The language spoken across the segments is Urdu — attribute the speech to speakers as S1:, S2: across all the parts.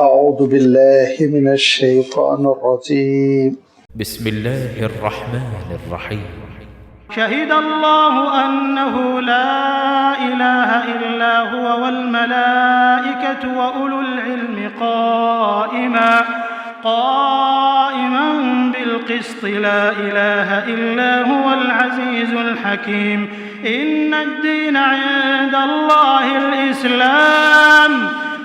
S1: اعوذ باللہ من الشیطان الرجیم
S2: بسم اللہ الرحمن الرحیم
S3: شهد الله أنه لا إله إلا هو والملائكة وأولو العلم قائما بالقسط لا إله إلا هو العزيز الحكيم إن الدين عند الله الإسلام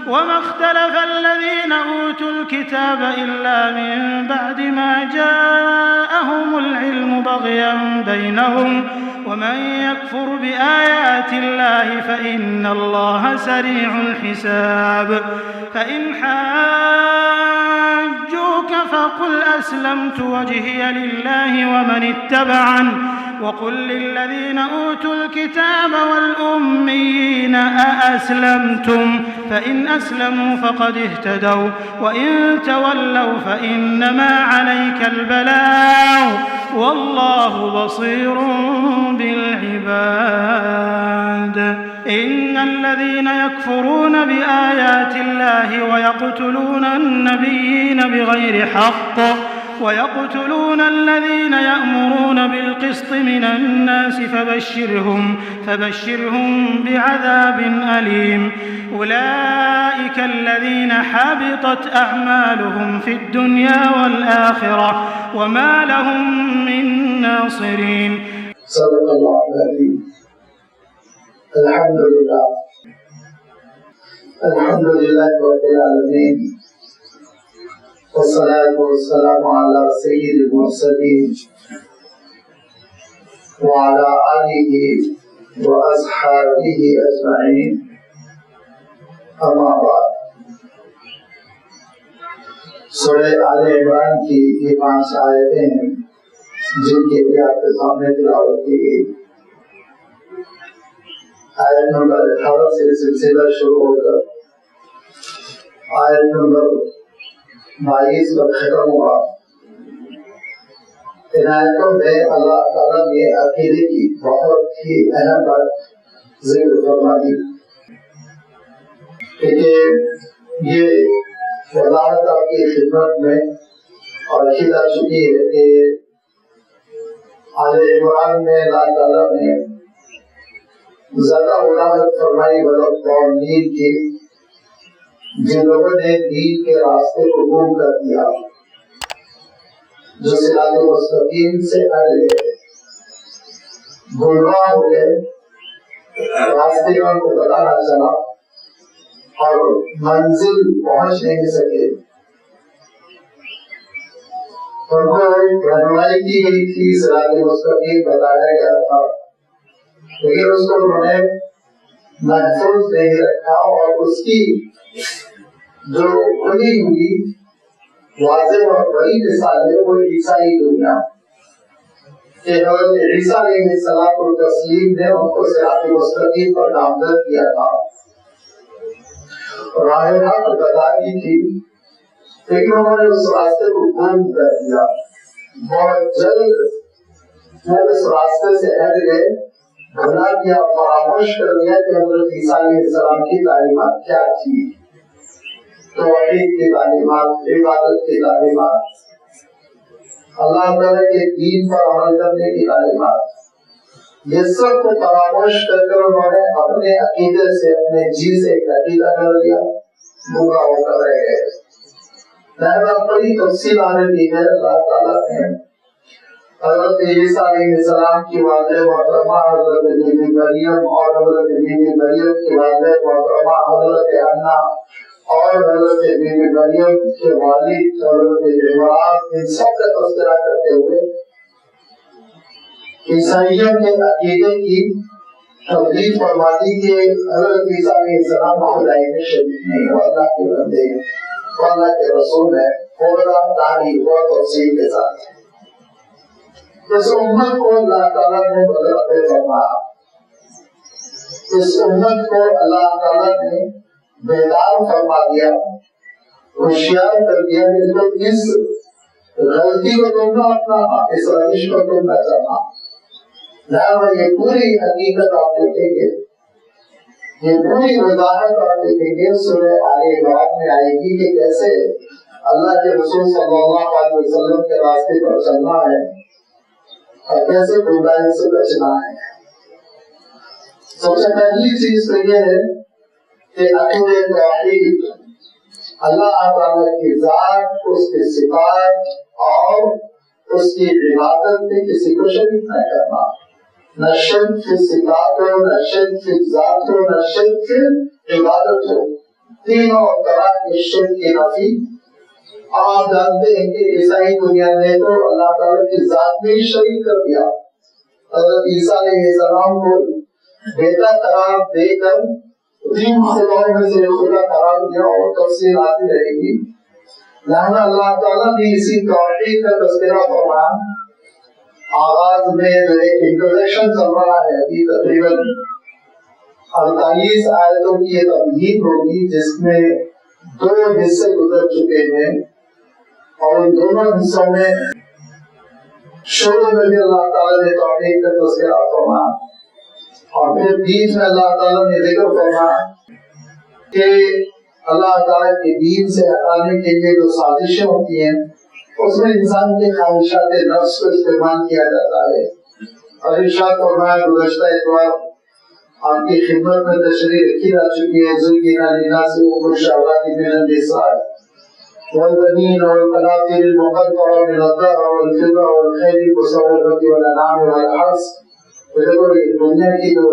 S3: وما اختلف الذين أوتوا الكتاب إلا من بعد ما جاءهم العلم بغيا بينهم ومن يكفر بآيات الله فإن الله سريع الحساب فإن حاجوك فقل أسلمت وجهي لله ومن اتبعني وقل للذين أوتوا الكتاب والأميين أأسلمتم فإن أسلموا فقد اهتدوا وإن تولوا فإنما عليك البلاغ والله بصير بالعباد إن الذين يكفرون بآيات الله ويقتلون النبيين بغير حق ويقتلون الذين يأمرون بالقسط من الناس فبشرهم بعذاب أليم أولئك الذين حبطت أعمالهم في الدنيا والآخرة وما لهم من ناصرين.
S1: صدق اللہ العظیم. الحمدللہ رب العالمین والصلاة والسلام على سید المرسلین وعلى آلہ واصحابہ اجمعین اما بعد. سورہ آل عمران کی یہ 5 آیتیں ہیں جن کے لیے آپ کے سامنے تلاوت کی گئی. آیت نمبر 18 سے سلسلہ شروع ہو کر آیت نمبر 22 پر ختم ہوا. ان آیتوں میں اللہ تعالیٰ نے عقیدے کی بہت ہی اہم بات ذکر فرما دی کہ یہ وضاحت آپ کی خدمت میں اور کھلا چکی ہے کہ آل عمران میں اللہ تعالیٰ نے زیادہ وضاحت فرمائی والضالین کی جن لوگوں نے دین کے راستے کو گم کر دیا، جو صراط مستقیم سے ہٹ گئے، گمراہ ہو گئے، راستے کا ان کو پتہ نہ چلا اور منزل پہنچ نہیں سکے. ان کو رہنمائی کی گئی تھی، صراط مستقیم بتایا گیا تھا، لیکن اس کو انہوں نے محفوظ نہیں رکھا اور اس کی جو کھلی ہوئی واضح اور بڑی مثال ہے وہ عیسائی دنیا کہ حضرت عیسیٰ علیہ السلام کو تسلیم نے ان کو صراط مستقیم پر نامزد کیا تھا، راہ حق بتا دی تھی، لیکن انہوں نے اس راستے کو گم کر دیا. بہت جلد وہ اس راستے سے ہٹ گئے، بھلا کیا فراموش کر دیا کہ حضرت عیسیٰ علیہ السلام کی تعلیمات کیا تھی. توحید کی تعلیمات، عبادت کی تعلیمات، اللہ تعالیٰ کے دین پر عمل کرنے کی تعلیمات، یہ سب کو فراموش کر کر انہوں نے اپنے عقیدے سے، اپنے جی سے ایک عقیدہ کر لیا، گمراہ ہو کر رہ گئے. لہذا بڑی تفصیل آنے دی ہے. اللہ تعالیٰ نے حضرت عیسیٰ علیہ السلام کی والدہ محترمہ حضرت بی بی مریم اور حضرت بی بی مریم کی والدہ محترمہ حضرت حنا اور حضرت بی بی مریم کے والد حضرت عمران، ان سب کا تذکرہ کرتے ہوئے عیسائیت کے عقیدے کی تبلیغ فرما دی کہ حضرت عیسیٰ علیہ السلام خدائی میں شریک نہیں، وہ اللہ کے بندے ہیں، وہ اللہ کے رسول ہے. پورا تاریخ اور تفصیل کے ساتھ اس امت کو اللہ تعالیٰ نے بدلتے فرمایا. اس امت کو اللہ تعالیٰ نے بیدار فرما دیا، ہوشیار کر دیا کہ اس غلطی کو تم نہ اپنانا، اس روش کو تم نہ چلنا. لہٰذا یہ پوری حقیقت آپ دیکھیں گے یہ پوری وضاحت آپ دیکھیں گے سورہ آل عمران میں آئے گی کہ کیسے اللہ کے رسول صلی اللہ علیہ وسلم کے راستے پر چلنا ہے اور کیسے برائی سے بچنا ہے۔ سب سے پہلی چیز تو یہ ہے کہ عقیدہ توحید، اللہ تعالیٰ کی ذات، اس کی صفات اور اس کی عبادت میں کسی کو شریک نہ کرنا، نہ شرک فی صفات ہو، نہ شرک فی ذات ہو، نہ شرک فی عبادت ہو، تینوں طرح کے شرک کی نفی۔ آپ جانتے ہیں کہ عیسائی دنیا نے تو اللہ تعالیٰ کی ذات میں ہی شریک کر دیا۔ حضرت عیسیٰ علیہ السلام کو بیٹا قرار دے کر تین خداؤں میں سے خدا قرار دیا، اور تفصیل آتی رہے گی۔ لہذا اللہ تعالیٰ نے اسی توحید کا تذکرہ فرمایا۔ آغاز میں جو ایک انٹروڈکشن چل رہا ہے ابھی تقریباً 48 آیتوں کی یہ تمہید ہوگی، جس میں 2 حصے گزر چکے ہیں، اور ان دونوں حصوں میں شروع میں بھی اللہ تعالیٰ نے توحید کا تذکرہ فرمایا، اور پھر بیچ میں اللہ تعالیٰ نے ذکر فرمایا کہ اللہ تعالیٰ کے دین سے ہٹانے کے لیے جو سازشیں ہوتی ہیں اس میں انسان کے خواہشات نفس کو استعمال کیا جاتا ہے۔ اور ارشاد فرمایا گزشتہ اتوار آپ کی خدمت میں تشریح رکھی جا چکی ہے، زُيِّنَ لِلنَّاسِ حُبُّ الشَّهَوَاتِ مِنَ النِّسَاءِ وَالْبَنِينَ وَالْقَنَاطِيرِ الْمُقَنطَرَةِ مِنَ الذَّهَبِ وَالْفِضَّةِ وَالْخَيْلِ الْمُسَوَّمَةِ وَالْأَنْعَامِ وَالْحَرْثِ۔ دیکھو دنیا کی جو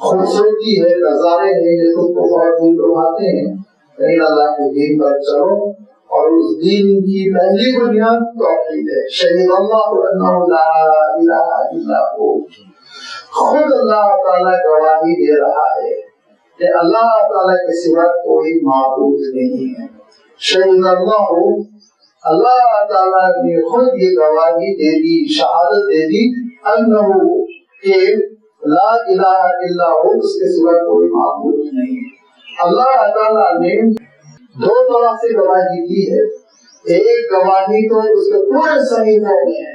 S1: خوبصورتی ہے، نظارے ہیں، یہ خود کو بہت دل لبھاتے ہیں، لیکن اللہ کے دین پر چلو، اور اس دین کی پہلی بنیاد توحید ہے۔ شہید اللہ انہ لا الہ الا ہو، خود اللہ تعالیٰ گواہی دے رہا ہے کہ اللہ تعالیٰ کے سوا کوئی معبود نہیں ہے۔ شہید اللہ، اللہ تعالیٰ نے خود یہ گواہی دے دی، شہادت دے دی، انہ کہ لا الہ الا ہو، اس کے سوا کوئی معبود نہیں ہے۔ اللہ تعالیٰ نے 2 طرح سے گواہی دی ہے۔ ایک گواہی تو اس کے پورے صحیفوں میں ہے،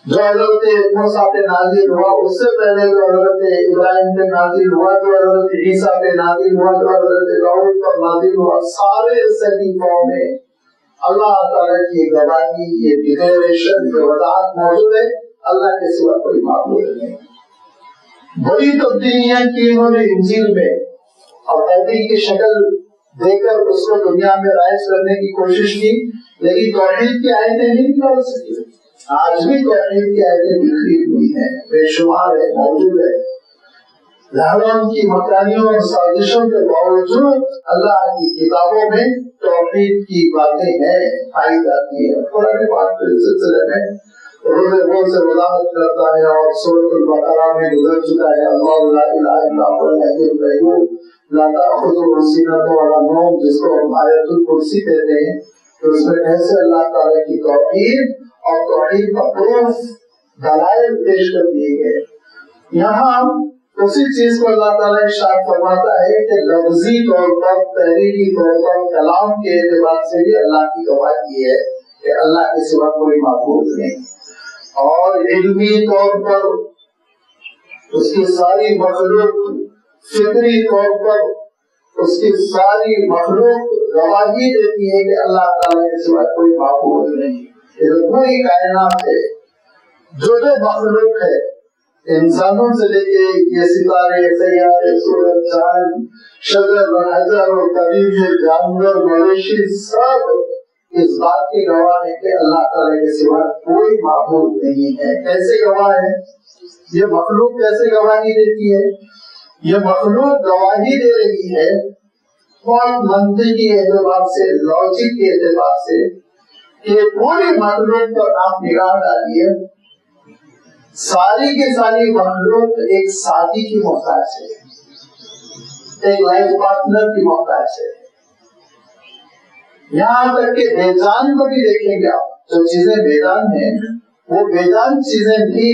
S1: جو حضرت موسیٰ پہ نازل ہوا، اس سے پہلے جو حضرت ابراہیم پہ نازل ہوا، جو حضرت عیسیٰ پہ نازل ہوا، جو حضرت داؤد پر نازل ہوا، سارے صحیفوں میں اللہ تعالیٰ کی گواہی، یہ ڈکلیریشن، یہ وضاحت موجود ہے، اللہ کے سوا کوئی معبود نہیں۔ بڑی تبدیلیاں کی انہوں نے انجیل میں، اور تحریف کی شکل دے کر اس کو دنیا میں رائج کرنے کی کوشش کی، لیکن توحید کی آیتیں نہیں نکال سکی۔ آج بھی توحید کی آیتیں بکھری ہوئی ہیں، بے شمار ہے، موجود ہے۔ لہذا ان کی مکاریوں اور سازشوں کے باوجود اللہ کی کتابوں میں توحید کی باتیں ہیں، پائی جاتی ہیں۔ قرآن پاک کے سلسلے میں روز روز سے وضاحت کرتا ہے، اور سورۃ البقرہ میں گزر چکا ہے، اللہ لا الہ الا هو الحی القیوم لا تأخذہ سنۃ ولا نوم، جس کو ہم آیت الکرسی کہتے ہیں۔ تو اس میں کیسے اللہ تعالیٰ کی توحید اور توحید کا پروف، دلائل پیش کر دیے گئے۔ یہاں اسی چیز کو اللہ تعالیٰ ارشاد فرماتا ہے کہ لفظی طور پر، تحریری طور پر، کلام کے اعتبار سے بھی اللہ کی گواہی ہے کہ اللہ کے سوا کوئی معبود نہیں، اور علمی طور پر اس کی ساری مخلوق، فطری طور پر اس کی ساری مخلوق گواہی دیتی ہے کہ اللہ تعالیٰ کے سوا کوئی معبود نہیں۔ یہ پوری کائنات ہے، جو مخلوق ہے، انسانوں سے لے کے یہ ستارے، سیارے، سورج، چاند، شجر و حجر و طبیعی جانور، مویشی، سب اس بات کی گواہ ہے کہ اللہ تعالیٰ کے سوا کوئی معبود نہیں ہے۔ کیسے گواہ ہے؟ یہ مخلوق کیسے گواہی دیتی ہے؟ یہ مخلوق گواہی دے رہی ہے بہت منطقی اعتبار سے، لاجک کے اعتبار سے، کہ پوری مخلوق پر آپ نگاہ ڈالیے، ساری کی ساری مخلوق ایک ساتھی کی محتاج ہے، ایک لائف پارٹنر کی محتاج ہے۔ یہاں تک کہ بے جان کو بھی دیکھیں گے آپ، جو چیزیں بے جان ہیں وہ بے جان چیزیں بھی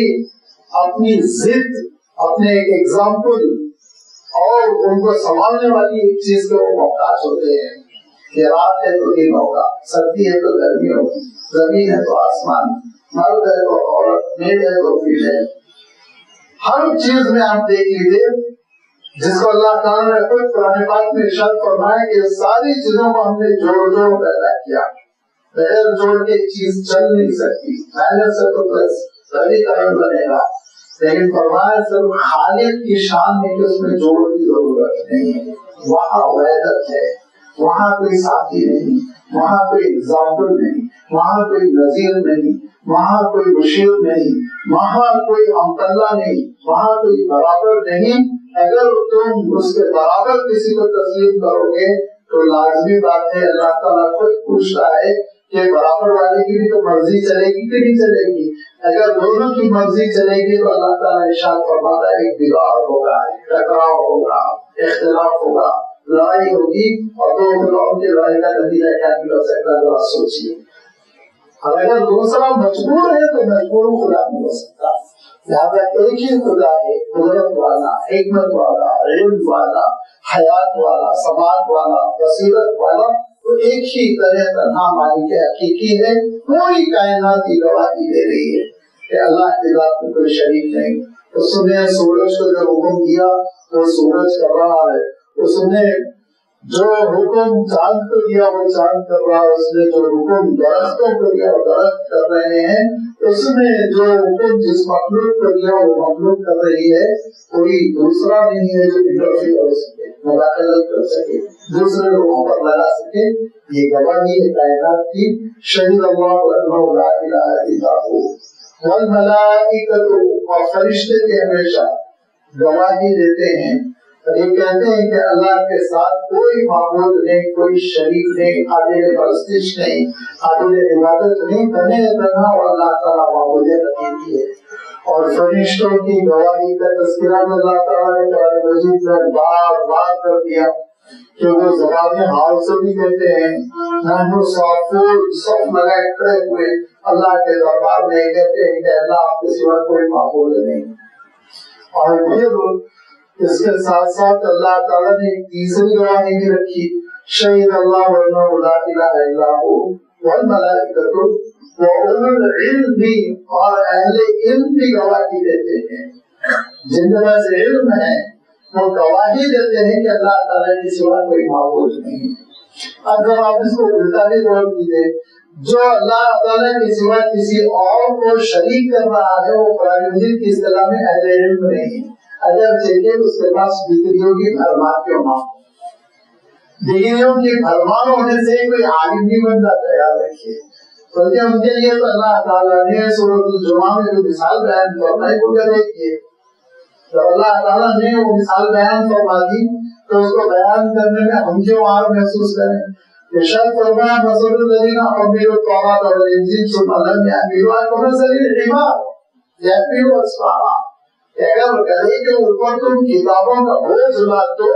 S1: اپنی ضد، اپنے ایک ایگزامپل اور ان کو سنبھالنے والی ایک چیز کو محتاج ہوتے ہیں، کہ رات ہے تو دن ہوگا، سردی ہے تو گرمی ہوگی، زمین ہے تو آسمان، مرد ہے تو عورت، میل ہے تو فیمیل۔ ہر چیز میں آپ دیکھ لیجیے جس کو اللہ تعالیٰ نے خود قرآن پاک میں ارشاد فرمایا کہ ساری چیزوں کو ہم نے جوڑ جوڑ پیدا کیا، بغیر جوڑ کے چیز چل نہیں سکتی، محنت سے تو بس تبھی کرن بنے گا، لیکن فرمایا صرف خالق کی شان ہے کہ اس میں جوڑ کی ضرورت نہیں ہے، وہاں وحدت ہے، وہاں کوئی ساتھی نہیں، وہاں کوئی اگزامپل نہیں، وہاں کوئی نظیر نہیں، وہاں کوئی بشیر نہیں، وہاں کوئی ہمتلا نہیں، وہاں کوئی برابر نہیں۔ اگر تم اس کے برابر کسی کو تسلیم کرو گے تو لازمی بات ہے اللہ تعالیٰ خود پوچھتا ہے کہ برابر والے کی بھی تو مرضی چلے گی کہ نہیں چلے گی؟ اگر دونوں کی مرضی چلے گی تو اللہ تعالیٰ ارشاد فرماتا ہے ایک بگاڑ ہوگا، ٹکراؤ ہوگا، اختلاف ہوگا، لڑائی ہوگی، اور دو خداؤں کی لڑائی کا نتیجہ کیا ہو سکتا ہے ذرا سوچیے۔ اور اگر دوسرا مجبور ہے تو مجبور خدا نہیں ہو سکتا، لہٰذا ایک ہی خدا ہے، قدرت والا، حکمت والا، علم والا، حیات والا، سماعت والا، بصیرت والا، تو ایک ہی طرح تنہا مالک حقیقی ہے۔ پوری کائنات کی گواہی دے رہی ہے کہ اللہ کے ذات میں کوئی شریک نہیں۔ اس نے سورج کو جو حکم دیا وہ سورج کر رہا ہے، اس نے جو حکم چاند کو دیا وہ چاند کر رہا ہے، اس نے جو حکم درختوں کو دیا وہ درخت کر رہے ہیں، اس نے جو حکم جس مخلوق کو دیا وہ مخلوق کر رہی ہے۔ کوئی دوسرا نہیں ہے جو انٹرفیئر کر سکے، مداخلت کر سکے، دوسرے لوگوں پر لگا سکے۔ یہ گواہی ہے کائنات کی۔ شہید اللہ انہ لا الہ الا ہو والملائکۃ، اور فرشتے بھی ہمیشہ گواہی دیتے ہیں، یہ کہتے ہیں کہ اللہ کے ساتھ کوئی معبود نہیں، کوئی شریک نہیں، قابل پرستش نہیں، قابل عبادت نہیں، تنہا تنہا اور اللہ تعالیٰ معبود حقیقی ہے۔ اور فرشتوں کی گواہی کا تذکرہ اللہ تعالیٰ نے قرآن مجید میں بار بار کر دیا کہ وہ زبان حال سے بھی کہتے ہیں، نحن صافون، صف لگائے کھڑے ہوئے اللہ کے دربار میں کہتے ہیں کہ اللہ آپ کے سوا کوئی معبود نہیں۔ اور پھر اس کے ساتھ ساتھ اللہ تعالیٰ نے ایک تیسری گواہی بھی رکھی، شہید اللہ انہ لا الہ الا ہو والملائکۃ واولو العلم بھی، اور اہل علم بھی گواہی دیتے ہیں، جن کے پاس علم ہے وہ گواہی دیتے ہیں کہ اللہ تعالیٰ کے سوا کوئی معبود نہیں۔ اگر آپ اس کو الٹا بھی غور کیجیے، جو اللہ تعالیٰ کے سوا کسی اور کو شریک کر رہا ہے وہ قرآن مجید کی اصطلاح میں اہل علم نہیں، اگر چاہیے اس کے پاس ڈگریوں کی بھرمار کیوں نہ ہو۔ ڈگریوں کی بھرمار ہونے سے کوئی عالم نہیں بنتا، یاد رکھیے، کیونکہ ان کے لیے تو اللہ تعالیٰ نے سورۃ الجمعہ میں جو مثال بیان فرمائی وہ دیکھیے، جب اللہ تعالیٰ نے وہ مثال بیان فرما دی تو اس کو بیان کرنے میں ہم کیوں آر محسوس کریں؟ ارشاد فرمایا مثل الذین حملوا التوراۃ والانجیل ثم لم یحملوها کمثل الحمار یحمل اسفارا، اگر گدھے کے اوپر تم کتابوں کا بوجھ لاتے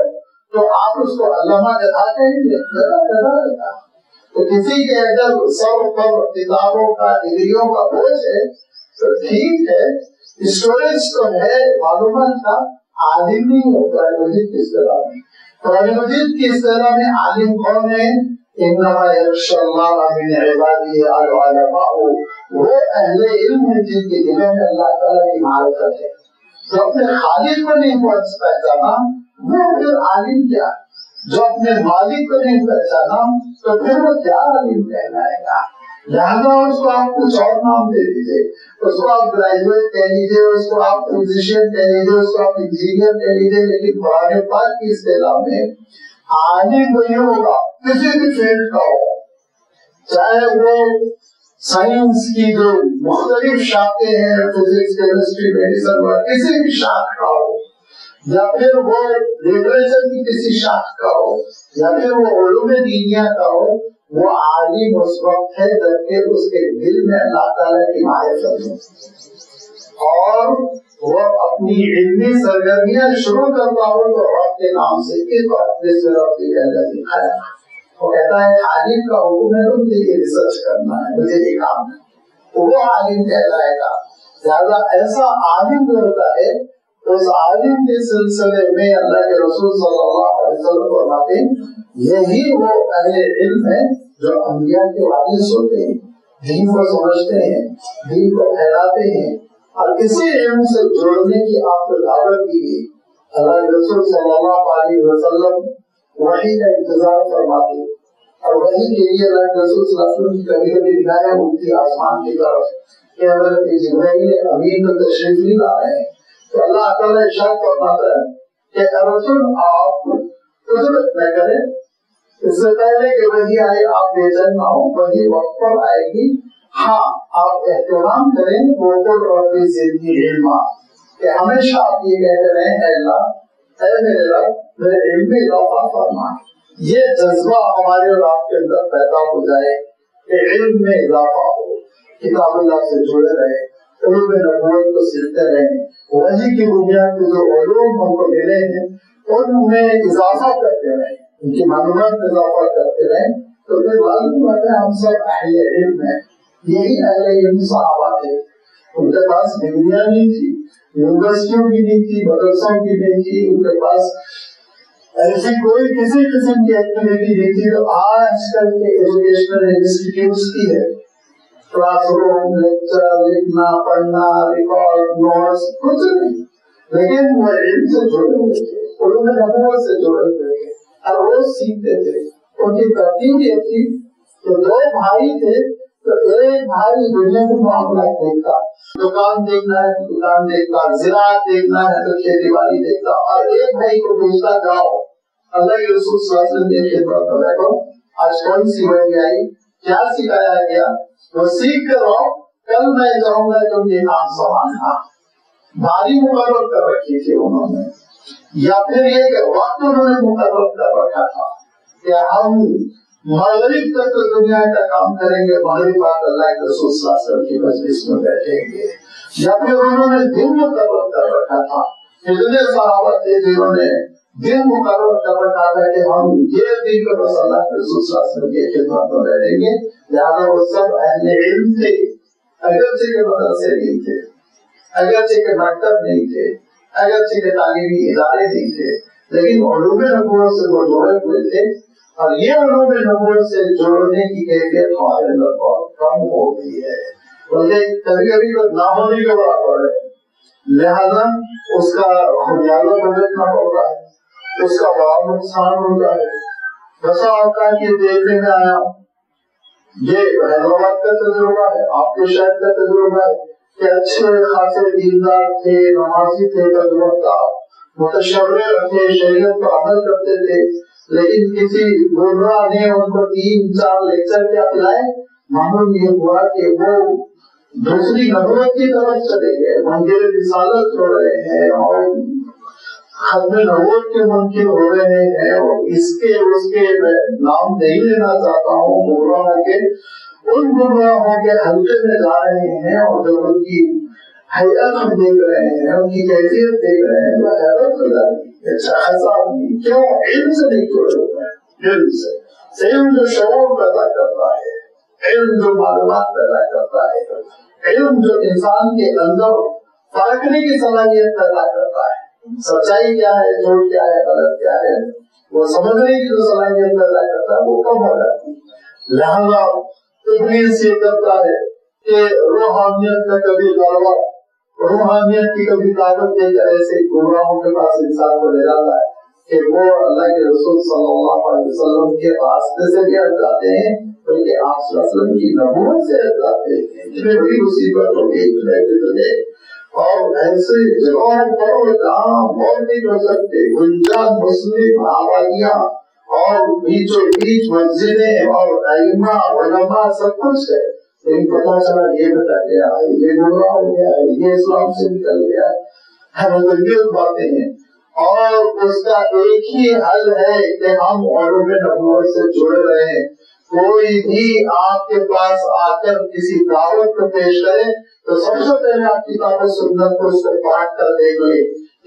S1: تو آپ اس کو علامہ گدھا کہیں گے، گدھا رہتا۔ تو کسی کے اگر سر پر کتابوں کا ڈگریوں کا بوجھ ہے تو ٹھیک ہے، اسٹوریج تو ہے، معلومات کا، عالم نہیں ہو قرآن مجید کی اصطلاح میں۔ قرآن مجید کی اصطلاح میں عالم کون ہے؟ انما یخشی اللہ من عبادہ العلماء، وہ اہل علم ہیں جن کے دلوں میں اللہ تعالیٰ کی معرفت ہے۔ جو اپنے خالق کو نہیں پہچانا وہ پھر عالم کیا؟ جو اپنے مالک کو نہیں پہچانا تو پھر وہ کیا عالم کہلائے گا؟ لہذا اس کو آپ کچھ اور نام دے دیجیے، اس کو آپ گریجویٹ کہہ لیجیے، اس کو آپ فزیشین کہہ لیجیے، اس کو آپ انجینئر کہہ لیجیے، لیکن قرآن پاک کی اصطلاح میں عالم وہی ہوگا کسی بھی فیلڈ کا ہو، چاہے وہ سائنس کی جو مختلف شاخیں ہیں، فزکس، کیمسٹری، میڈیسن، کسی بھی شاخ کا ہو، یا پھر وہ لٹریچر کی کسی شاخ کا ہو، یا پھر وہ علوم دینیا کا ہو، وہ عالم اس وقت ہے جبکہ اس کے دل میں اللہ تعالیٰ کی معرفت ہو اور وہ اپنی علمی سرگرمیاں شروع کرتا ہو تو رب کے نام سے وہ کہتا ہے عالم کا حکم ہے مجھے یہ ریسرچ کرنا ہے، مجھے یہ کام ہے، تو وہ عالم کہلائے گا۔ لہٰذا ایسا عالم جو ہوتا ہے اس عالم کے سلسلے میں اللہ کے رسول صلی اللہ علیہ وسلم فرماتے ہیں یہی وہ اہل علم ہے جو انبیاء کے وارث ہوتے ہیں، دین کو سمجھتے ہیں، دین کو پھیلاتے ہیں، اور اسی علم سے جوڑنے کی آپ کو دعوت دی گئی اللہ کے رسول صلی اللہ علیہ وسلم وحی کا انتظار فرماتے اور وحی کے لیے اللہ کے رسول صلی اللہ علیہ وسلم کی کبھی کبھی نگاہیں اٹھتی آسمان کی طرف کہ حضرت جبرائیل امین کو تشریف نہیں لا رہے ہیں، تو اللہ تعالیٰ ارشاد فرماتا ہے کہ رسول آپ قدرت نہ کریں، اس سے پہلے کہ وحی آئے آپ بے چین نہ ہو، وحی وقت پر آئے گی، ہاں آپ احترام کریں وقل رب زدنی علما، کہ ہمیشہ آپ یہ کہتے رہیں اے اللہ اے میرے رب میرے علم میں اضافہ فرما، یہ جذبہ ہمارے اور آپ کے اندر پیدا ہو جائے کہ علم میں اضافہ ہو، کتاب اللہ سے جڑے رہے، علوم نبوت کو سیکھتے رہیں، وحی کی بنیاد پہ جو علوم ہم کو ملے ہیں ان میں اضافہ کرتے رہیں، ان کی معلومات میں اضافہ کرتے رہیں، تو پھر معلوم ہوتا ہے ہم سب اہل علم ہیں۔ یہی اہل علم صحابہ تھے، ان کے پاس ڈگریاں نہیں تھی، یونیورسٹیوں کی نہیں تھی، مدرسوں کی نہیں تھی، ان کے پاس ایسی کوئی کسی قسم کی ایکٹیویٹی نہیں تھی جو آج کل کے ایجوکیشنل انسٹیٹیوٹس کی ہے، کلاس روم، لیکچر، لکھنا، پڑھنا، ریکارڈ، نوٹس، کچھ نہیں، لیکن وہ علم سے جڑے ہوئے تھے، علوم نبوت سے جڑے ہوئے تھے، ہر روز سیکھتے تھے۔ ان کی ترتیب یہ تھی کہ دو بھائی تھے تو ایک بھائی دنیا کے معاملات دیکھتا، دکان دیکھنا ہے تو دکان دیکھتا، زراعت دیکھنا ہے تو کھیتی باڑی دیکھتا، اور ایک بھائی کو پوچھتا جاؤ اللہ کے رسول صلی اللہ علیہ وسلم کی خدمت میں بیٹھو، آج کون سی وحی آئی، کیا سکھایا گیا، وہ سیکھ کر آؤ، کل میں جاؤں گا تم یہ کام سنبھالنا۔ بھاری مقرر کر رکھی تھی انہوں نے، یا پھر یہ کہ وقت انہوں نے مقرر کر رکھا تھا کہ ہم مغرب تک دنیا کا کام کریں گے، مغرب بعد اللہ کے رسول صلی اللہ علیہ وسلم کی مجلس میں بیٹھیں گے، یا پھر انہوں نے دن مقرر کر رکھا تھا۔ اتنے صحابہ تھے جنہوں نے دن مقرر کر رکھا تھا کہ ہم یہ دن کو بس اللہ کے رسول صلی اللہ علیہ وسلم کی خدمت میں بیٹھیں گے، لہٰذا وہ سب اہل علم تھے، اگرچہ کے مدرسے نہیں تھے، اگرچہ کے مکتب نہیں تھے، اگرچہ کے تعلیمی ادارے نہیں تھے، لیکن علوم نبوت سے وہ جڑے ہوئے تھے، اور یہ علوم نبوت سے جوڑنے کی کیفیت ہمارے اندر بہت کم ہو گئی ہے، بلکہ کبھی کبھی تو نہ ہونے کے برابر ہے، لہذا اس کا خمیازہ بھگتنا پڑتا ہے، اس کا بڑا نقصان ہوتا ہے۔ بسا اوقات یہ دیکھنے میں آیا، یہ حیدرآباد کا تجربہ ہے، آپ کے شہر کا تجربہ ہے کہ اچھے خاصے دیندار تھے، نمازی تھے، تجربہ متشرع تھے، شریعت پر عمل کرتے تھے، لیکن کسی گمراہ نے ان کو 3-4 لیکچر کیا پلائے، معلوم یہ ہوا کہ وہ دوسری نبوت کی طرف چلے گئے، منکر رسالت ہو رہے ہیں اور ختم نبوت کے منکر ہو رہے ہیں، اور اس کے نام نہیں لینا چاہتا ہوں، گمراہوں کے ان گمراہوں کے حلقے میں جا رہے ہیں، اور جب ان کی حیات ہم دیکھ رہے ہیں، ان کی کیفیت دیکھ رہے ہیں تو حیرت ہو جاتی ہے، اچھا ایسا کیوں علم سے نہیں جڑے ہوئے ہیں، علم جو شعور پیدا کرتا ہے، علم جو معلومات پیدا کرتا ہے، علم جو انسان کے اندر پرکھنے کی صلاحیت پیدا کرتا ہے، سچائی کیا ہے، جھوٹ کیا ہے، غلط کیا ہے، وہ سمجھنے کی جو صلاحیت پیدا کرتا ہے وہ کم ہو جاتی ہے۔ لہذا ابلیس یہ کرتا ہے کہ روحانیت میں کبھی غلبہ، روحانیت کی کبھی طاقت دے کر ایسے گمراہوں کے پاس انسان کو لے جاتا ہے کہ وہ اللہ کے رسول صلی اللہ علیہ وسلم کے راستے سے بھی ہٹ جاتے ہیں، بلکہ آپ صلی اللہ علیہ وسلم کی نبوت سے ہٹ جاتے ہیں۔ اتنی بڑی مصیبت ہو گئی، اور ایسے جگہوں پر کام اور نہیں ہو سکتے، گنجان مسلم آبادیاں اور بیچوں بیچ مسجدیں اور ائمہ علماء سب کچھ ہے، لیکن پتا چلا یہ بتا گیا ہے، یہ گمراہ ہو گیا ہے، یہ اسلام سے نکل گیا ہے، متعدد باتیں ہیں، اور اس کا ایک ہی حل ہے کہ ہم علوم نبوت سے جڑے رہیں۔ کوئی بھی آپ کے پاس آ کر کسی دعوت کو پیش کرے تو سب سے پہلے آپ کتاب و سنت کو اس کو پاٹ کر دیں گے،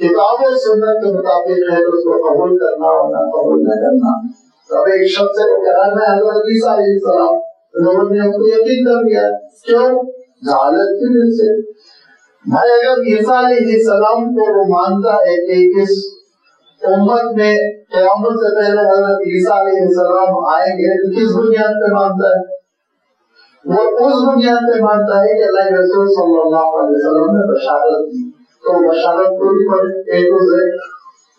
S1: کتاب و سنت کے مطابق ہے تو اس کو قبول کرنا اور نہ قبول نہ کرنا۔ اب ایک شخص کو کہنا ہے حضرت عیسیٰ علیہ السلام، لوگوں نے اس کو یقین کر دیا، کیوں؟ جہالت کی وجہ سے۔ بھائی اگر عیسیٰ علیہ السلام کو وہ مانتا ہے کہ اس امت میں قیامت سے پہلے حضرت عیسیٰ علیہ السلام آئیں گے، تو کس بنیاد پہ مانتا ہے؟ وہ اس بنیاد پہ مانتا ہے کہ اللہ کے رسول صلی اللہ علیہ وسلم نے بشارت دی، تو بشارت پوری پڑے اے ٹو زیڈ،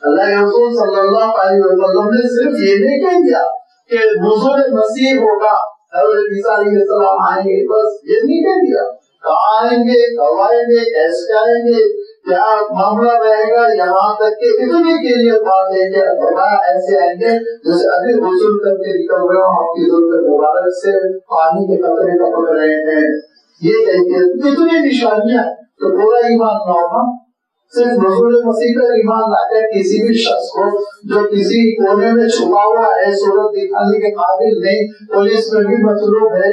S1: اللہ کے رسول صلی اللہ علیہ وسلم نے صرف یہ نہیں کہہ دیا کہ نزول مسیح ہوگا، حضرت عیسیٰ علیہ السلام آئیں گے، بس یہ نہیں کہہ دیا، کہاں آئیں گے، کب آئیں گے، کیسے آئیں گے، کیا معاملہ رہے گا، یہاں تک کہ اتنے کے لیے بات ہے کہ فرمایا ایسے آئیں گے جیسے ابھی غسل کر کے نکل رہے ہوں، آپ کی زلف مبارک سے پانی کے قطرے ٹپک رہے ہیں، یہ کہتے اتنی نشانیاں تو پورا ایمان نہ ہونا، صرف رسول مسیح پر ایمان لا کر کسی بھی شخص کو جو کسی کونے میں چھپا ہوا ہے صورت دکھانے کے قابل نہیں، پولیس میں بھی مطلوب ہے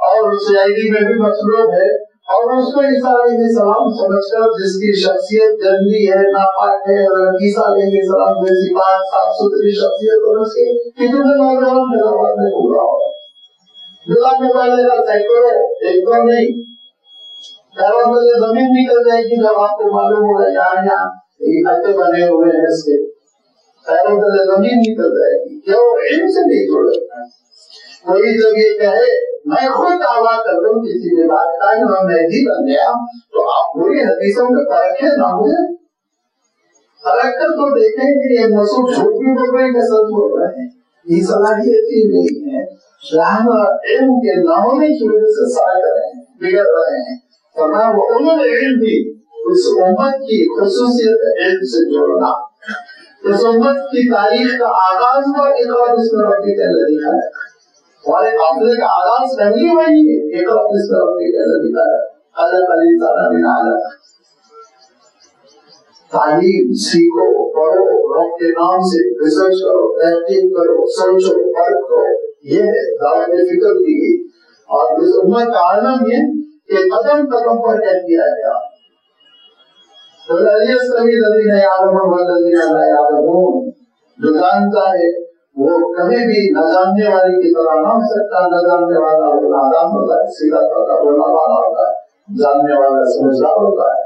S1: اور CID میں بھی مطلوب ہے، اور اس کو عیسیٰ علیہ السلام سمجھ کر جس کی شخصیت جنگلی ہے، ناپاک ہے، اور عیسیٰ علیہ السلام جیسی پاک صاف ستھری شخصیت اور اس کے کتنے نوجوان حیدرآباد میں پورا ہوا دلانے والے کا سینکڑوں، ایک دو نہیں، پیروں تلے زمین نکل جائے گی جب آپ کو معلوم ہوگا یہاں اڈے بنے ہوئے ہیں، اس کے پیروں تلے زمین نکل جائے گی، کیوں علم سے نہیں جوڑے گا۔ کوئی جب یہ کہے میں خود دعویٰ کر دوں کسی بھی بات کا کہ میں مہدی بن گیا، تو آپ پوری حدیثوں میں پرکھے نہ ہوئے، پرکھ کر تو دیکھیں کہ یہ مسعود جھوٹ بھی بول رہے ہیں کہ سچ بول رہے ہیں، یہ صلاحیت ہی نہیں ہے، علم کے نہ ہونے کی وجہ سے سارا کر رہے ہیں، بگڑ رہے ہیں۔ فرمایا وہ علم بھی اس امت کی خصوصیت علم سے جوڑنا، اس امت کی تاریخ کا آغاز ہوا اقرأ باسم ربک الذی خلق، ہمارے قافلے کا آغاز پہلی وہی ہے، اقرأ باسم ربک الذی خلق، خلق الانسان من علق۔ تعلیم سیکھو، پڑھو، رب کے نام سے ریسرچ کرو، تحقیق کرو، سوچو، پرکھو، یہ ہے دعوت فکر دی گئی۔ اور اس امت کا عالم یہ کہ قدم قدم پر کہہ دیا گیا جو جانتا ہے وہ کبھی بھی نہ جاننے والی کی طرح نہ ہو سکتا، نہ جاننے والا وہ نادان ہوتا ہے، سیدھا سادہ بولنے والا ہوتا ہے، جاننے والا سمجھدار ہوتا ہے،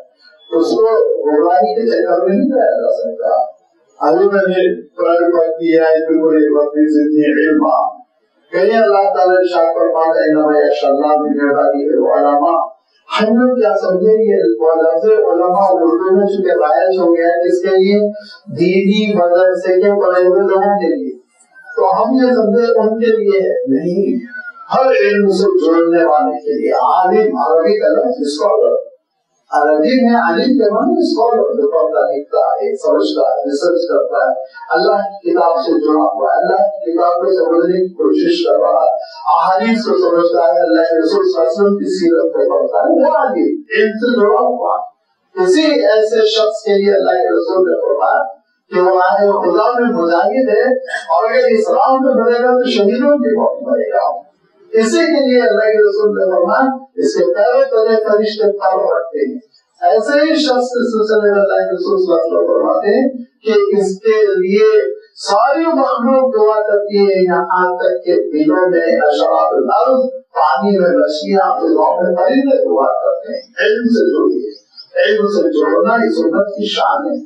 S1: اس کو گمراہی کے چکر میں نہیں لایا جا سکتا۔ ابھی میں نے قرآن پاک کی آیت میں کوئی وقتی زدنی علما، کہیں اللہ تعالیٰ ارشاد فرماتا ہے انما یخشی اللہ من عبادہ العلماء۔ ہم لوگ کیا سمجھے یہ لفظ علماء اردو میں چونکہ رائج ہو گیا ہے کس کے لیے؟ دینی مدرسے کے پڑھے ہوئے لوگوں کے لیے، تو ہم یہ سمجھے ان کے لیے نہیں، ہر علم سے جڑنے والے کے لیے۔ عالم عربی کا لفظ اسکالر، عربی میں عالم کے معنی اسکالر جو پڑھتا لکھتا ہے، سمجھتا ہے، ریسرچ کرتا ہے، اللہ کی کتاب سے جڑا ہوا ہے، اللہ کی کتاب کو سمجھنے کی کوشش کر رہا ہے، احادیث کو سمجھتا ہے، اللہ کے رسول صلی اللہ علیہ وسلم کی سیرت کو پڑھتا ہے، وہ عالم علم سے جڑا ہوا ہے۔ اسی ایسے شخص کے لیے اللہ کے رسول نے فرمایا کہ وہ راہ خدا میں مجاہد ہے، اور اگر اسلام میں بڑھے گا تو شہیدوں کی موت مرے گا۔ اسی کے لیے اللہ کے رسول نے فرمایا اس کے پیروں تلے فرشتے پر رکھتے ہیں۔ ایسے ہی شخص کے سلسلے میں اللہ کے رسول صلی اللہ علیہ وسلم فرماتے ہیں کہ اس کے لیے ساری مخلوق دعا کرتی ہے، یہاں تک کہ دلوں میں اشراط الارض، پانی میں مچھلیاں، فضاؤں میں پرندے دعا کرتے ہیں۔ علم سے جڑیے، علم سے جوڑنا اس امت کی شان ہے۔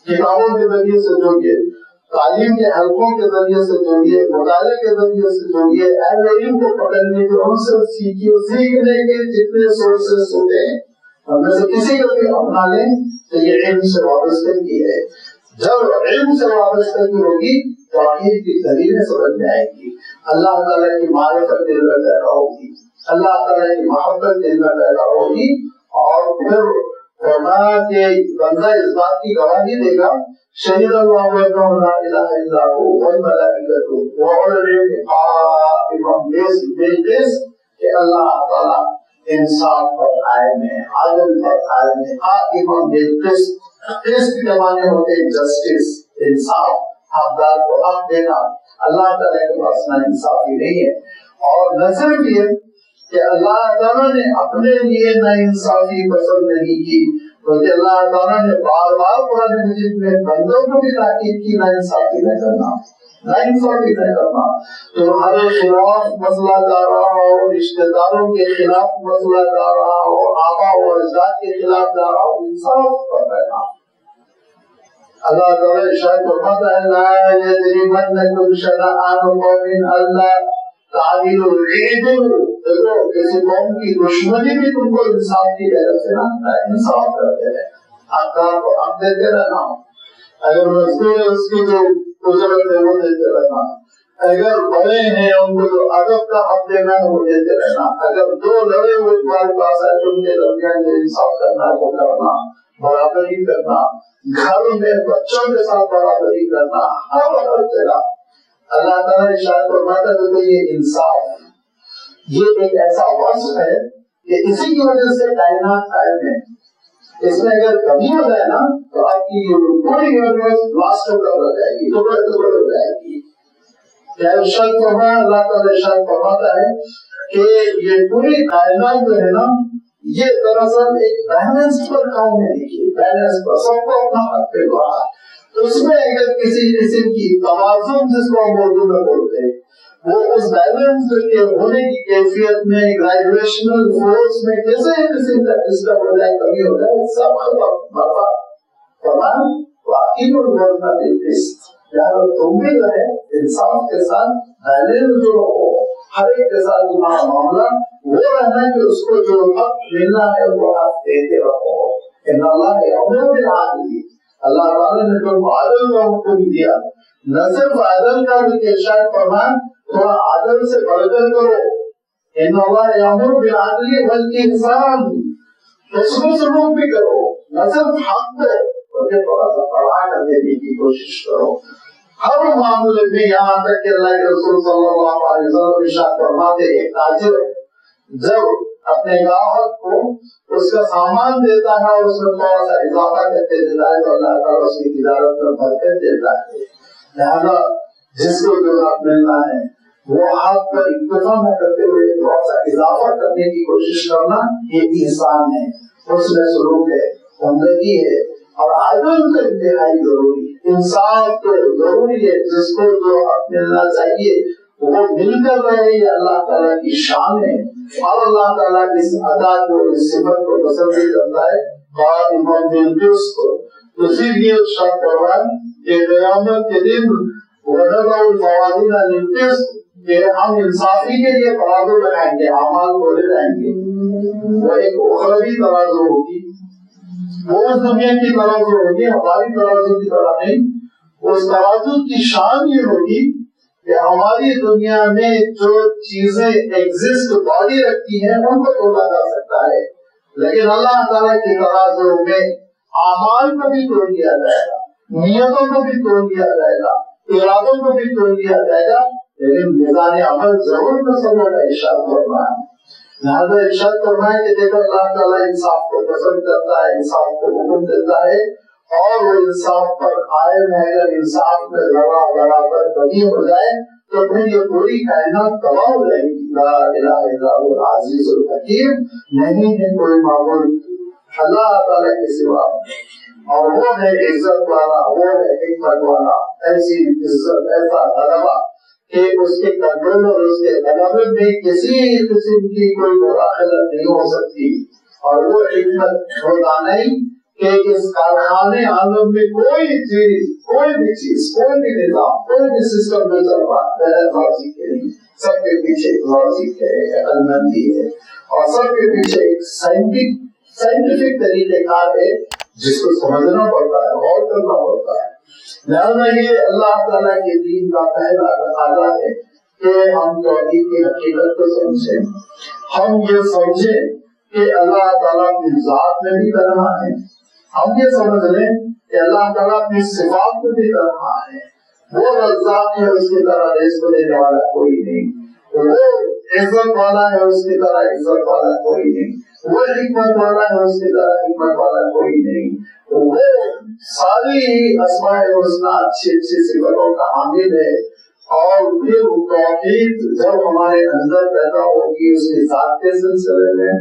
S1: کتابوں کے ذریعے سے جوڑیے، تعلیم کے حلقوں کے ذریعے سے جوڑیے، مطالعے کے ذریعے سے جوڑیے، اہل علم کو پکڑنے کے، ان سے سیکھیے، سیکھنے کے جتنے سورسز ہوتے ہیں ہم میں سے کسی کو بھی اپنا لیں تو یہ علم سے وابستگی ہے۔ جب علم سے وابستگی ہوگی تو توحید کی دلیلیں سمجھ میں آئیں گی، اللہ تعالیٰ کی معرفت دل میں پیدا ہوگی، اللہ تعالیٰ کی محبت دل میں پیدا ہوگی، اور پھر فرمایا کہ بندہ اس بات کی گواہی دے گا شہید اللہ انہ لا الہ الا ہو والملائکۃ واولو العلم قائما بالقسط، کہ اللہ تعالیٰ انصاف پر قائم ہے، عدل پر قائم ہے، قائما بالقسط۔ قسط کے معنی ہوتے ہیں جسٹس، انصاف، حقدار کو حق دینا۔ اللہ تعالیٰ کے پاس نا انصافی نہیں ہے، اور نہ صرف یہ کہ اللہ تعالیٰ نے اپنے لیے نا انصافی پسند نہیں کی، بلکہ اللہ تعالیٰ نے بار بار قرآن مجید میں بندوں کو بھی تاکید کی نا انصافی نہ کرنا، نا انصافی نہ کرنا۔ تمہارے خلاف مسئلہ کر رہا ہو، رشتہ داروں کے خلاف مسئلہ کر رہا ہو، آبا و اجداد کے خلاف جا رہا ہو، انصاف پر رہنا۔ اللہ تعالیٰ ارشاد فرماتا ہے لا یجرمنکم شنآن قوم الا تعدیلوا اعدلوا، دیکھو کسی قوم کی دشمنی بھی تم کو انصاف کی وجہ سے نہ انصاف کرتے رہے، حقدار کو حق دیتے رہنا، اگر مزدور ہے اس کی جو اجرت ہے وہ دیتے رہنا، اگر بڑے ہیں ان کو جو ادب کا حق دینا ہے وہ دیتے رہنا، اگر دو لڑے ہوئے تمہارے پاس ہے تو ان کے درمیان جو انصاف کرنا ہے وہ کرنا، برابری کرنا، گھر میں بچوں کے ساتھ برابری کرنا، ہر جگہ اللہ تعالیٰ ارشاد فرماتا ہے کہ یہ انصاف یہ ایک ایسا وصف ہے کہ اسی کی وجہ سے کائنات قائم ہے. اس میں اگر کمی ہو جائے نا تو آپ کی پوری یونیورس لاسٹ ہو جائے گی، ٹکڑے ٹکڑے ہو جائے گی. ارشاد فرمایا اللہ تعالیٰ ارشاد فرماتا ہے کہ یہ پوری کائنات جو ہے نا یہ دراصل ایک بیلنس پر کام ہے. دیکھیے بیلنس پر سب کو اپنا حق پہ رہا، اس میں اگر کسی قسم کی توازن جس کو ہم اردو میں بولتے ہیں وہ اس بیلنس کے ہونے کی کیفیت میں گریجویشنل فورس میں کیسے قسم کا ڈسٹرب ہو جائے، کمی ہو جائے، سب ختم برباد. تمام واقعی کو بولنا دلچسپ یار تم بھی جو ہے انصاف کے ساتھ بیلنس جو ہو ہر ایک کے ساتھ تمہارا معاملہ وہ رہنا کہ اس کو جو حق ملنا ہے وہ حق دیتے رہو. ان اللہ یأمر بالعدل، اللہ تعالیٰ نے جو عدل کا حکم دیا، نہ صرف عدل کا بھی ارشاد فرمایا تھوڑا عدل سے بڑھ کر کرو. ان اللہ یأمر بالعدل والإحسان، حسن سلوک بھی کرو، نہ صرف حق کو بلکہ تھوڑا سا بڑھا کر دینے کی کوشش کرو ہر معاملے میں. یہاں تک کہ اللہ کے رسول صلی اللہ علیہ وسلم ارشاد فرماتے ایک تاجر جب اپنے گاہک کو اس کا سامان دیتا ہے اور اس میں تھوڑا سا اضافہ کرتے دیتا ہے تو اللہ تعالیٰ اس کی تجارت میں برکت دیتا ہے. لہذا جس کو جو حق ملنا ہے وہ حق پر اکتفا نہ کرتے ہوئے تھوڑا سا اضافہ کرنے کی کوشش کرنا یہ احسان ہے، حسن سلوک ہے، بندگی ہے. اور عدل تو انتہائی ضروری ہے، انصاف تو ضروری ہے. جس کو جو حق ملنا چاہیے وہ مل کر رہے، یہ اللہ تعالیٰ کی شان ہے اور اللہ تعالیٰ اس ادا کو اس صفت کو پسند بھی کرتا ہے. قائمًا بالقسط، اسی لیے ارشاد فرمایا کہ قیامت کے دن وَنَضَعُ الْمَوَازِينَ لِلْقِسْطِ کہ ہم انصافی کے لیے ترازو لگائیں گے، اعمال کھولے جائیں گے. وہ ایک اخروی ترازو ہوگی، وہ اس دنیا کی ترازو ہوگی، ہماری ترازو کی طرح نہیں. اس ترازو کی شان یہ ہوگی کہ ہماری دنیا میں جو چیزیں ایگزسٹ باقی رکھتی ہیں ان کو تولا جا سکتا ہے، لیکن اللہ تعالیٰ کی ترازو میں اعمال کو بھی توڑ دیا جائے گا، نیتوں کو بھی توڑ دیا جائے گا، ارادوں کو بھی توڑ دیا جائے گا، لیکن میزان عمل ضرور مسلموں کا ارشاد فرمایا. لہٰذا ارشاد فرمایا کہ دیکھو اللہ تعالیٰ انصاف کو پسند کرتا ہے، انصاف کو حکم دیتا ہے اور وہ انصاف پر قائم ہے. اگر انصاف میں ذرا برابر کمی ہو جائے تو پھر یہ پوری کائنات تباہ ہو جائے گی. لا الہ الا هو العزیز الحکیم، نہیں ہے کوئی معبود اللہ تعالیٰ کے سوا اور وہ ہے عزت والا، وہ ہے حکمت والا. ایسی عزت، ایسا غلبہ کہ اس کے کنٹرول اور اس کے غلبے میں کسی قسم کی کوئی مداخلت نہیں ہو سکتی. اور وہ حکمت وہ دانائی کہ اس کارخانے عالم میں کوئی چیز، کوئی بھی چیز، کوئی بھی نظام، کوئی بھی سسٹم میں چل رہا بغیر لوجک کے نہیں. سب کے پیچھے ایک لوجک ہے، عقل مندی ہے اور سب کے پیچھے ایک سائنٹیفک طریقہ کار ہے جس کو سمجھنا پڑتا ہے، غور کرنا پڑتا ہے. لہذا یہ اللہ تعالیٰ کے دین کا پہلا تقاضا ہے کہ ہم توحید کی حقیقت کو سمجھیں. ہم یہ سمجھیں کہ اللہ تعالیٰ اپنی ذات میں بھی کر رہا ہے، ہم یہ سمجھ لیں کہ اللہ تعالیٰ اپنی صفات میں بھی کر رہا ہے. وہ رزاق ہے، اس کی طرح رزق دینے والا کوئی نہیں. وہ عزت والا ہے، اس کی طرح عزت والا کوئی نہیں. وہ حکمت والا ہے، اس کی طرح حکمت والا کوئی نہیں. وہ ساری اسماء الحسنی اچھی اچھی صفتوں کا حامل ہے. اور پھر توحید جب ہمارے اندر پیدا ہوگی اس کی ذات کے سلسلے میں،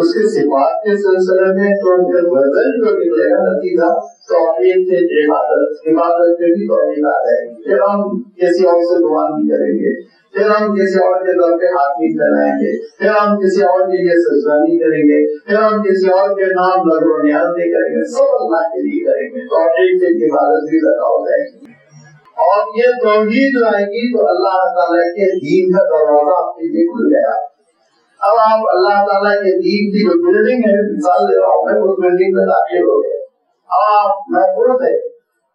S1: اس کی صفات کے سلسلے میں، تو پھر وزن جو نکلے گا نتیجہ توحید سے عبادت میں بھی توحید آ جائے گی. پھر ہم کسی اور سے دعا نہیں کریں گے، پھر ہم کسی اور کے در پہ ہاتھ نہیں پھیلائیں گے، پھر ہم کسی اور کے لیے سجدہ نہیں کریں گے، پھر ہم کسی اور کے نام نظر و نیاز نہیں کریں گے. سب اللہ کے لیے کریں گے. توحید سے عبادت بھی پیدا ہو جائے گی. اور یہ توحید جو آئے گی تو اللہ تعالیٰ کے دین کا دروازہ آپ کے لیے کھل گیا. اب آپ اللہ تعالیٰ کے دین کی جو بلڈنگ ہے، مثال دے رہا ہوں میں، اس بلڈنگ میں داخل ہو گئے. اب آپ محفوظ ہے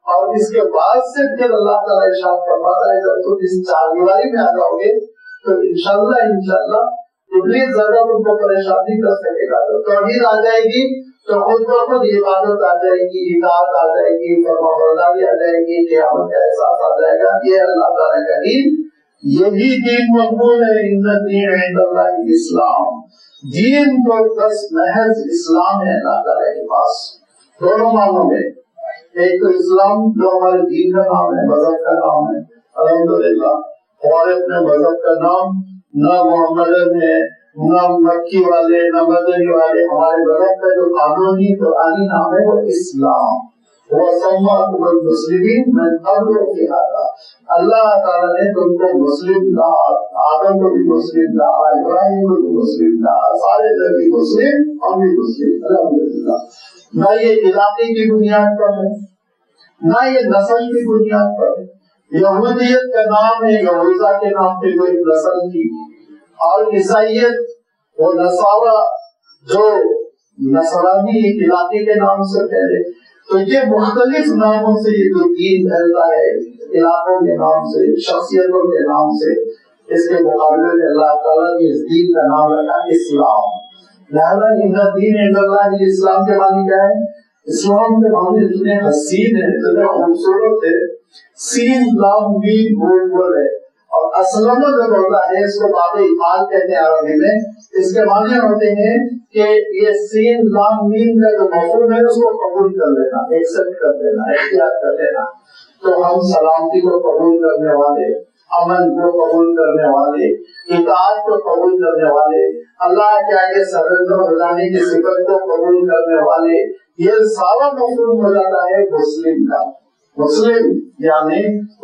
S1: اور اس کے بعد سے پھر اللہ تعالیٰ ارشاد فرماتا ہے جب تم اس چار دیواری میں آ جاؤ گے تو انشاءاللہ ابلیس زیادہ تم کو پریشان نہیں کر سکے گا. تو توحید آ جائے گی تو خود بخود عبادت آ جائے گی, اطاعت آ جائے گی, فرمانبرداری آ جائے گی, قیامت کا احساس آ جائے گا. یہ اللہ تعالیٰ کا دین, یہی دین مقبول ہے. ان الدین عند اللہ الاسلام, دین تو بس محض اسلام ہے اللہ تعالیٰ کے پاس دونوں معنوں میں. ایک تو اسلام جو ہمارے دین کا نام ہے, مذہب کا نام ہے. الحمدللہ ہمارے اپنے مذہب کا نام نہ محمدن ہے, نہ مکی والے, نہ مدنی والے. ہمارے مذہب کا جو قانونی قرآنی نام ہے وہ اسلام. وَسَمَّاكُمُ الْمُسْلِمِينَ مِنْ قَبْلُ وَفِي هَذَا. اللہ تعالیٰ نے تم کو مسلم کہا, آدم کو بھی مسلم کہا, ابراہیم کو بھی مسلم کہا, سارے نبی مسلم, ہم بھی مسلم. الحمدللہ. نہ یہ علاقے کی بنیاد پر ہے, نہ یہ نسل کی بنیاد پر ہے. یہودیت کا نام ہے, یہوذا کے نام پہ کوئی نسل تھی, اور عیسائیت وہ نصارہ جو نصرانی ایک علاقے کے نام سے پہلے. تو یہ مختلف ناموں سے یہ جو دین پھیلتا ہے, علاقوں کے نام سے, شخصیتوں کے نام سے, اس کے مقابلے میں اللہ تعالیٰ نے اس دین کا نام رکھا اسلام. لہذا ان الدین عند اللہ اسلام کے معنی کیا ہے؟ اسلام کے معنی اتنے حسین ہے, اتنے خوبصورت ہے. سین لام میم بول ہے, اور اسلم جب ہوتا ہے اس کو باب افعال کہتے ہیں عربی میں. اس کے معنی ہوتے ہیں کہ یہ سین لام میم کا جو مفہوم ہے اس کو قبول کر لینا, ایکسپٹ کر لینا, اختیار کر لینا. تو ہم سلامتی کو قبول کرنے والے, امن کو قبول کرنے والے, اطاعت کو قبول کرنے والے, اللہ کے آگے سرنڈر ہو جانے کی صفت کو قبول کرنے والے, یہ سارا مفہوم ہو جاتا ہے مسلم کا. مسلم یعنی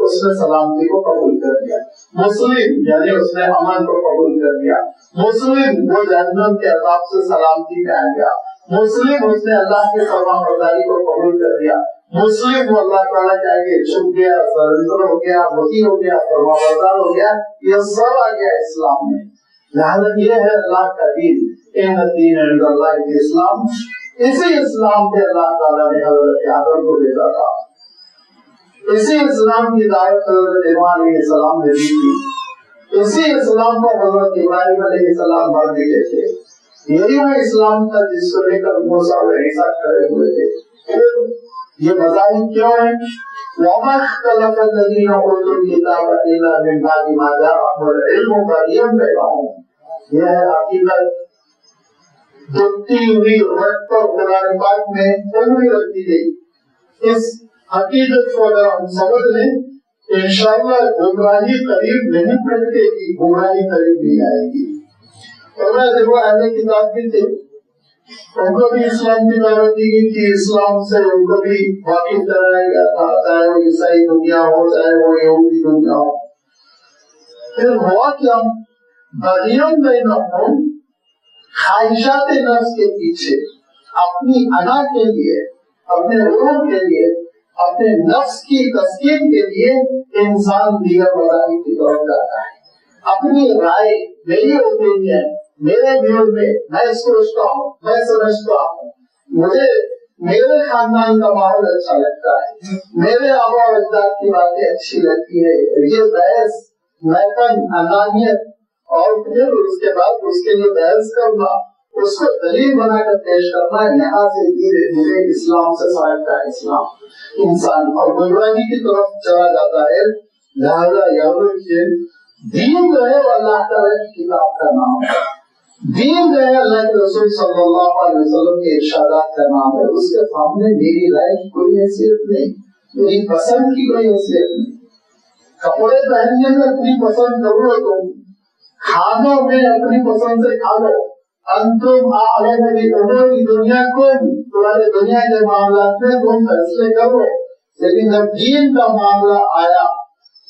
S1: اس نے سلامتی کو قبول کر لیا, مسلم یعنی اس نے امن کو قبول کر لیا, مسلم وہ جہنم کے عذاب سے سلامتی میں آ گیا, مسلم اس نے اللہ کی فرمانبرداری کو قبول کر لیا, مسلم وہ اللہ تعالیٰ کے آگے جھک گیا, سرنڈر ہو گیا, مطیع ہو گیا, فرمانبردار ہو گیا. یہ سب آ گیا اسلام میں. لہذا یہ ہے اللہ کا دین, ان الدین عند اللہ الاسلام. اسی اسلام پہ اللہ تعالیٰ نے حضرت آدم کو بھیجا تھا, اسی اسلام کی دعوت حضرت ابراہیم علیہ السلام نے دی تھی, اسی اسلام کو حضرت ابراہیم علیہ السلام بھر دیے تھے. یہی وہ اسلام تھا جس کو لے کر موسیٰ اور عیسیٰ کھڑے ہوئے تھے. یہ مذاہب کیوں ہیں؟ وَمَا اخْتَلَفَ الَّذِينَ أُوتُوا الْكِتَابَ إِلَّا مِنْ بَعْدِ مَا جَاءَهُمُ الْعِلْمُ بَغْيًا بَيْنَهُمْ. یہ ہے حقیقت دکھتی ہوئی رٹ پر قرآن پاک میں پوری رکھی گئی. اس حقیقت کو اگر ہم سمجھ لیں انشاءاللہ گمراہی قریب نہیں پڑتے گی, گمراہی قریب نہیں آئے گی. اور جب وہ اہل کتاب بھی تھے ان کو بھی اسلام کی دعوت دی گئی تھی, اسلام سے ان کو بھی واقف کرایا گیا تھا, چاہے وہ عیسائی دنیا ہو چاہے وہ یہودی دنیا ہو. پھر ہوا کیا؟ بغیوں بینہم, خواہشات نفس کے پیچھے, اپنی انا کے لیے, اپنے روح کے لیے, اپنے نفس کی تسکین کے لیے انسان دیگر مذاہب کی طرف جاتا ہے. اپنی رائے, میری اوپینین, میرے ویو میں میں سوچتا ہوں, میں سمجھتا ہوں, مجھے میرے خاندان کا ماحول اچھا لگتا ہے, میرے آبا و اجداد کی باتیں اچھی لگتی ہے. یہ بحث, میپن, انانیت, اور پھر اس کے بعد اس کے لیے بحث کرنا, اس کو دلیل بنا کر پیش کرنا, یہاں سے دھیرے دھیرے اسلام سے سمجھتا ہے اسلام انسان اور گمراہی کی طرف چلا جاتا ہے. لہذا یاد رکھیے دین جو ہے وہ اللہ تعالیٰ کی کتاب کا نام ہے, دین جو ہے اللہ کے رسول صلی اللہ علیہ وسلم کے ارشادات کا نام ہے. اس کے سامنے میری رائے کی کوئی حیثیت نہیں, میری پسند کی کوئی حیثیت نہیں. کپڑے پہننے میں اپنی پسند کرو, تم کھانوں میں اپنی پسند سے کھا لو. انتم اعلم بامور دنیاکم, تمہارے دنیا کے معاملات میں تم فیصلے کرو. لیکن جب دین کا معاملہ آیا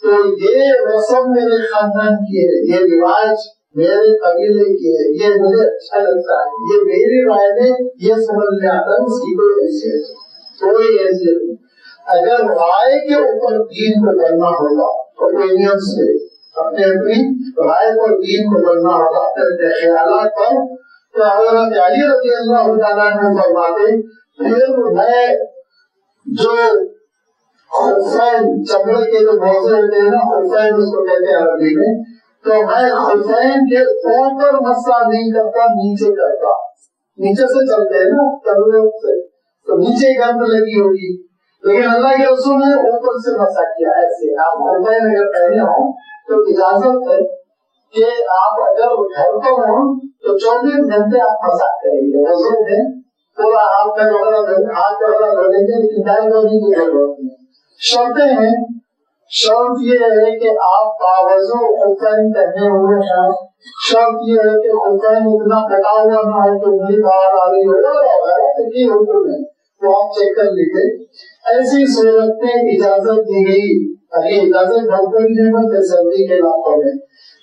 S1: تو یہ رسم میرے خاندان کی ہے, یہ رواج میرے قبیلے کی ہے, یہ مجھے اچھا لگتا ہے, یہ میری رائے میں یہ سمجھ میں آتا ہے, اس کی کوئی حیثیت نہیں. اگر رائے کے اوپر دین کو بننا ہوگا, اوپینین سے اپنے اپنی رائے پر دین کو بننا ہوگا, اپنے خیالات پر, تو حضرت علی رضی اللہ تعالیٰ عنہ فرماتے پھر میں جو خفین چمڑے کے جو موزے ہوتے ہیں نا، خفین اس کو کہتے ہیں عربی میں. تو میں خفین کے اوپر مسا نہیں کرتا، نیچے کرتا. نیچے سے چلتے ہیں نا چمڑے سے، تو نیچے گند لگی ہوگی، لیکن اللہ کے رسول نے اوپر سے مسا کیا. ایسے آپ خفین اگر پہنے ہوں تو اجازت ہے کہ آپ اگر گھر پر ہوں تو 24 گھنٹے آپ مسا کریں گے. وضو میں پورا ہاتھ کا وغیرہ دھولیں گے، لیکن دائیں دھونے کی ضرورت نہیں. شرطیں ہیں. شرط یہ ہے کہ آپ باوضو خفین پہنے ہوئے ہیں. شرط یہ ہے کہ خفین اتنا پھٹا ہوا نہ ہو کہ انگلی باہر آ رہی ہو وغیرہ کی حکم ہے، تو آپ چیک کر لیجیے. ایسی صورت میں اجازت دی گئی، یہ اجازت بھرپور نعمت ہے سردی کے علاقوں میں،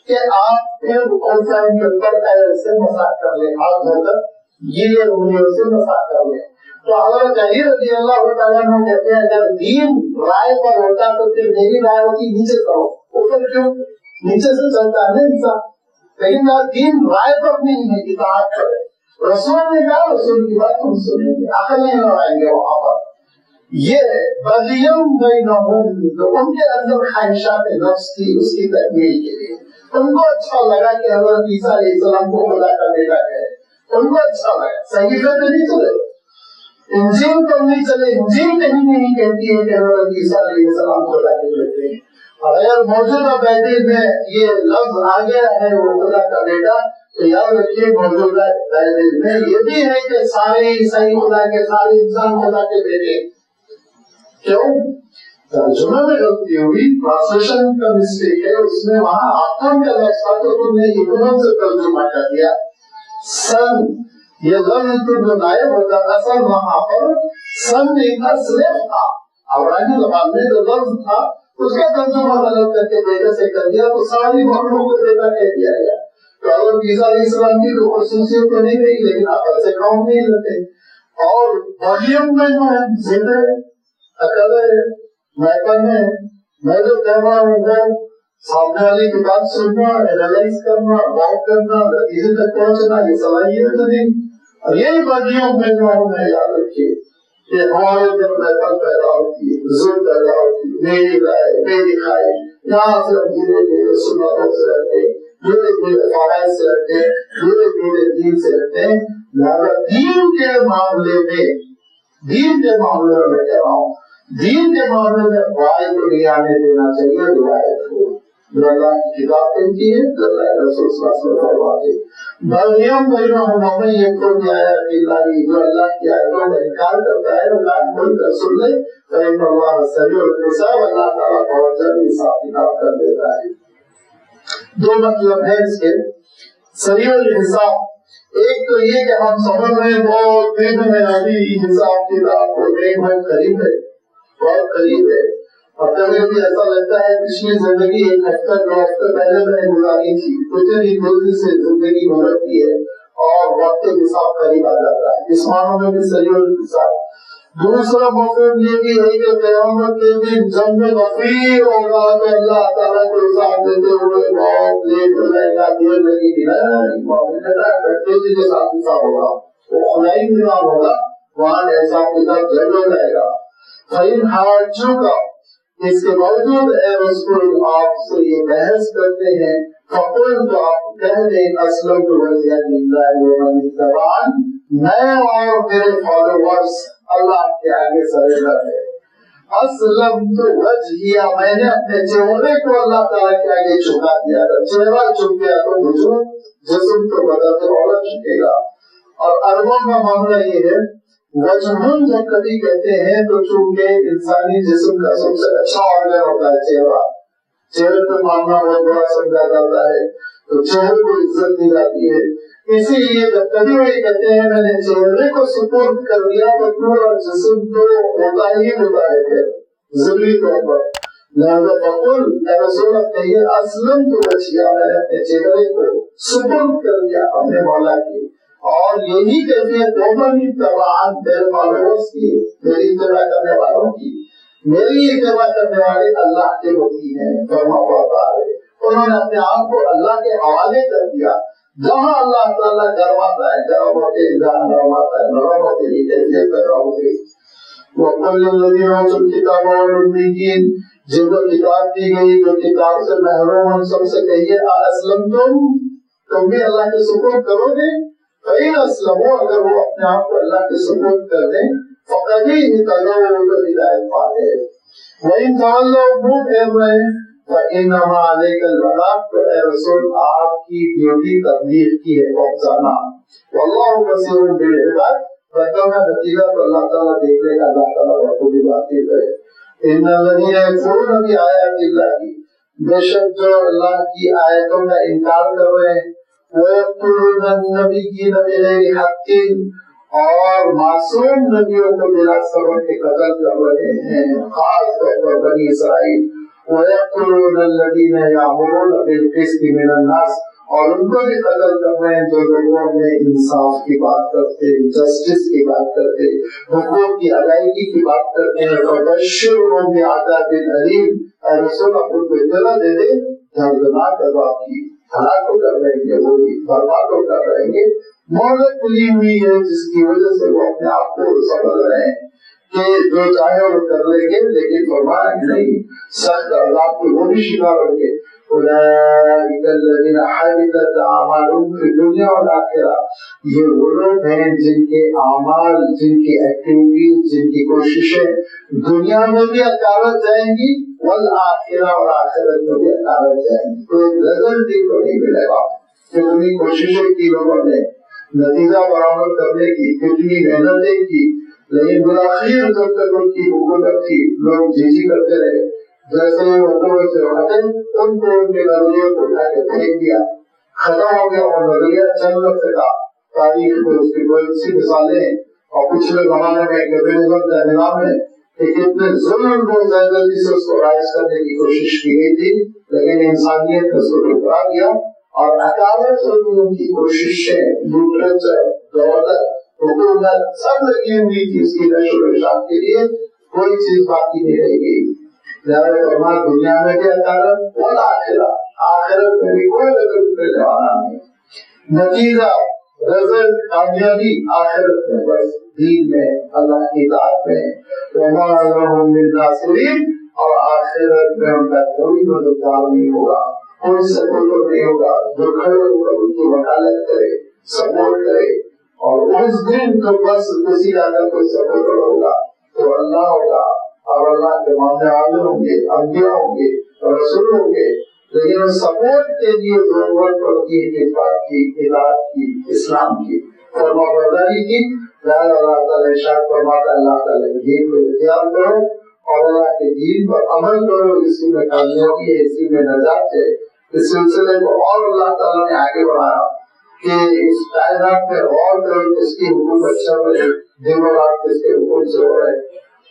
S1: کہ آپ پھر خفین کے اوپر ایسے مساج کر لیں، ہاتھ دھو کر گیلے انگلیوں سے مساج کر لیں. تو حضرت علی رضی اللہ تعالیٰ عنہ کہتے ہیں اگر دین رائے پر ہوتا تو پھر میری رائے ہوتی نیچے کرو. اوپر کیوں؟ نیچے سے چلتا ہے نا انسان، لیکن دین رائے پر نہیں ہے، اطاعت کرے. رسول نے کہا، رسول کی بات ہم سنیں گے، عقل نہیں لڑائیں گے وہاں پر. یہ بغیم بینہم، جو ان کے اندر خواہشات نفس تھی اس کی تکمیل کے لیے. ان کو اچھا لگا کہ حضرت عیسیٰ علیہ السلام کو خدا کا بیٹا ہے، ان کو اچھا لگا. صحیفے پہ نہیں چلے، انجیل پر نہیں چلے. انجیل کہیں نہیں کہتی ہے کہ حضرت عیسیٰ علیہ السلام خدا کے بیٹے ہیں. اگر موجودہ بائبل میں یہ لفظ آ گیا ہے وہ خدا کا بیٹا، تو یاد رکھیے موجودہ بائبل میں یہ بھی ہے کہ سارے عیسائی خدا کے، سارے انسان خدا کے بیٹے. کیوں؟ ترجمے میں غلطی ہوئی، ٹرانسلیشن کا مسٹیک ہے. اس میں وہاں آتم کا لفظ تھا تو تم نے ہبرون سے ترجمہ کر دیا. سن، یہ لفظ تو جو نائب ہوتا تھا، اصل وہاں پر سن نہیں تھا، صرف تھا. عبرانی زبان میں جو لفظ تھا اس کا ترجمہ غلط کر کے بیٹے سے کر دیا، تو ساری مخلوق کو بیٹا کہہ دیا گیا. تو حضرت عیسیٰ علیہ السلام کی تو خصوصیت تو نہیں رہی، لیکن عقل سے کام نہیں لیتے. اور مریم میں جو ہے ضد ہے، عقل ہے، محکم ہے. میں جو کہہ رہا ہوں وہ سامنے والی کی بات سننا، اینالائز کرنا، غور کرنا، نتیجے تک پہنچنا، یہ صلاحیت نہیں. اور یہی بدیوں میں جو ہے یاد رکھیے کہ ہمارے دل میں پل پیدا ہوتی ہے، ظلم پیدا ہوتی ہے، میری رائے، میری خواہش. یہاں سے ہم دھیرے دھیرے سنتوں سے ہٹتے، دھیرے دھیرے فرائض سے ہٹتے، دھیرے دھیرے دین سے ہٹتے. لہذا دین کے معاملے میں کہہ رہا ہوں، دین کے معاملے میں رائے کو نہیں آنے دینا چاہیے. روایت کو جو اللہ کی کتاب کہتی ہے، جو اللہ کے رسول صلی اللہ علیہ وسلم فرماتے ہیں. بغیم بینہم ومن یکفر بآیات اللہ، جو اللہ کی آیتوں کا انکار کرتا ہے وہ کان کھول کر سن لے. فإن اللہ سریع الحساب، اللہ تعالیٰ بہت جلد حساب کتاب کر دیتا ہے. دو مطلب ہے اس کے سریع الحساب. ایک تو یہ کہ ہم سمجھ رہے ہیں بہت دن ہے ابھی حساب کتاب کو بہت قریب ہے، بہت قریب ہے. اور کبھی بھی ایسا لگتا ہے پچھلی زندگی ایک ہفتہ دو ہفتے پہلے میں نے گزاری تھی. اتنی تیزی سے زندگی گزرتی ہے اور وقت حساب قریب آ جاتا ہے. اس معنی میں بھی سریع الحساب. دوسرا مفہوم یہ بھی ہے کہ قیامت کے دن جنگ غفیر ہوگا تو اللہ تعالیٰ کو حساب دیتے ہوئے بہت لیٹ ہو جائے گا، دیر لگے گی. تیزی کے ساتھ حساب ہوگا، وہ خدائی نظام ہوگا، وہاں حساب کتاب جلد ہو جائے گا. فَإِنْ حَاجُّوكَ، اس کے باوجود اے رسول آپ سے یہ بحث کرتے ہیں، فقل، تو آپ کہہ دیں اسلمت وجہی للہ ومن اتبعن، میں اور میرے فالوورز اللہ کے آگے سرنڈر ہے. اسلمت وجہی، میں نے اپنے چہرے کو اللہ تعالیٰ کے آگے جھکا دیا. چہرہ جھک گیا تو وجود، جسم تو بدل کر عورت جھکے گا. اور عربوں کا معاملہ یہ ہے، وجہن جب کبھی کہتے ہیں تو چونکہ انسانی جسم کا سب سے اچھا آرگن ہوتا ہے چہرہ، چہرے پہ معاملہ بہت بڑا سمجھا جاتا ہے، تو چہرے کو عزت دی جاتی ہے. اسی لیے جب کبھی وہ کہتے ہیں میں نے چہرے کو سپرد کر دیا تو پورا جسم تو ہوتا ہی ہوتا ہے پھر ضروری طور پر. لہذا فقل، اے رسول اللہ کہیے اسلمت وجہی، میں نے اپنے چہرے کو سپرد کر دیا اپنے مولا کی. اور یہی کیفیت ومن اتبعن، میرے فالوورز کی، میری اتباع کرنے والوں کی. میری اتباع کرنے والے اللہ کے ولی ہیں، فرما پڑتا ہے. انہوں نے اپنے آپ کو اللہ کے حوالے کر دیا. جہاں اللہ تعالیٰ گرماتا ہے گرم ہوتے، جہاں نرماتا ہے نرم ہوتے، یہ کیفیت پیدا ہو گئی. وَقُلْ لِلَّذِينَ أُوتُوا الْكِتَابَ وَالْأُمِّيِّينَ جن کو کتاب دی گئی جو کتاب سے محروم ان سب سے کہیے أَأَسْلَمْتُمْ تم بھی اللہ کے سپرد کرو گے؟ فَإِنْ أَسْلَمُوا اگر وہ اپنے آپ کو اللہ کے سپرد کر دیں فَقَدْ اهْتَدَوْا تو ہدایت پا گئے۔ وَإِنْ تَوَلَّوْا منہ پھیر رہے ہیں فَإِنَّمَا عَلَيْكَ الْبَلَاغُ تو اے رسول آپ کی ڈیوٹی تبلیغ کی ہے، پہنچانا۔ وَاللَّهُ بَصِيرٌ بِالْعِبَادِ بندوں کا نتیجہ تو اللہ تعالیٰ دیکھ لے گا، اللہ تعالیٰ بخوبی باتیں کرے۔ ان الذین یکفرون بآیات اللہ بے شک جو اللہ کی آیتوں کا انکار کر رہے ہیں، وَيَقْتُلُونَ النَّبِيِّينَ بِغَيْرِ حَقٍّ اور معصوم نبیوں کو بلا سبب کے قتل کر رہے ہیں، خاص طور پر بنی اسرائیل۔ وَيَقْتُلُونَ الَّذِينَ يَأْمُرُونَ بِالْقِسْطِ مِنَ النَّاسِ اور ان کو بھی قتل کر رہے ہیں جو لوگوں میں انصاف کی بات کرتے، جسٹس کی بات کرتے، حقوق کی ادائیگی کی بات کرتے ہیں۔ فَبَشِّرْهُم بِعَذَابٍ أَلِيمٍ اے رسول آپ کو اطلاع دے دے دردناک عذاب کی، ہلاک ہو کر رہیں گے، وہ بھی برباد ہو کر رہیں گے۔ مہلت ملی ہوئی ہے جس کی وجہ سے وہ اپنے آپ کو سمجھ رہے ہیں کہ جو چاہے وہ کر لیں گے، لیکن فرمایا نہیں سخت عذاب کے وہ بھی شکار ہوں گے۔ اولئک الذین حبطت اعمالهم فی الدنیا والآخرہ یہ وہ لوگ ہیں جن کے اعمال، جن کی ایکٹیویٹیز، جن کی کوششیں دنیا میں بھی اکارت جائیں گی والآخرہ اور آخرت میں بھی اکارت جائیں گی، کوئی رزلٹ ہی کو نہیں ملے گا۔ کتنی کوششیں کی لوگوں نے نتیجہ برآمد کرنے کی، کتنی محنتیں کی، لیکن بالآخر جب تک ان کی حکومت تھی لوگ جی کرتے رہے، جیسے ہی حکومت سے ہٹے ان کو ان کے نظریے کو اٹھا کے پھینک دیا، ختم ہو گیا وہ نظریہ، چل نہ سکا۔ تاریخ میں اس کی بہت سی مثالیں ہیں، اور پچھلے زمانے میں کیپٹلزم کا نظام ہے کہ کتنے ظلم کو زیادتی سے اس کو رائج کرنے کی کوشش کی گئی تھی، لیکن انسانیت نے اس کو ٹھکرا دیا، اور اکابر سے ان کی کوششیں، لٹریچر، دولت، حکومت سب لگی ہوئی تھی اس کی نشر و اشاعت کے لیے، کوئی چیز باقی نہیں رہ گئی۔ فرمایا دنیا میں بھی اکارت اور آخرت میں بھی کوئی رزلٹ ملنے والا نہیں۔ نتیجہ رزلٹ کامیابی آخرت میں، بس دین میں، اللہ کی اطاعت میں۔ وما لهم من ناصرین اور آخرت میں ان کا کوئی مددگار نہیں ہوگا، کوئی سپورٹ نہیں ہوگا جو کھڑے ہو کر ان کی وکالت کرے، سپورٹ کرے۔ اور اس دن تو بس کسی کا اگر کوئی سپورٹ ہوگا تو اللہ ہوگا، اور اللہ کے ماننے والے ہوں گے، انبیاء ہوں گے، رسول ہوں گے، لیکن سپورٹ کے لیے ضرورت پڑتی ہے کس بات کی؟ اطاعت کی، اسلام کی، فرمانبرداری کی۔ لہٰذا اللہ تعالیٰ ارشاد فرماتا ہے اللہ تعالیٰ کے دین کو اختیار کرو اور اللہ کے دین پر عمل کرو، اسی میں کامیابی ہے، اسی میں نجات ہے۔ اس سلسلے کو اور اللہ تعالیٰ نے آگے بڑھایا کہ اس کائنات میں غور کرو کس کی حکومت چل رہی، دن و رات کس کے حکم سے ہو رہے،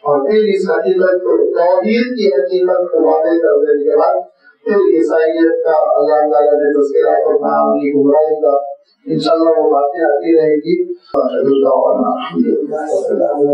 S1: اور پھر اس حقیقت کو، توحید کی حقیقت کو واضح کر دینے کے بعد پھر عیسائیت کا اللہ تعالیٰ نے تذکرہ فرمایا، ان کی گمراہی کا۔ انشاءاللہ وہ باتیں آتی رہیں گی۔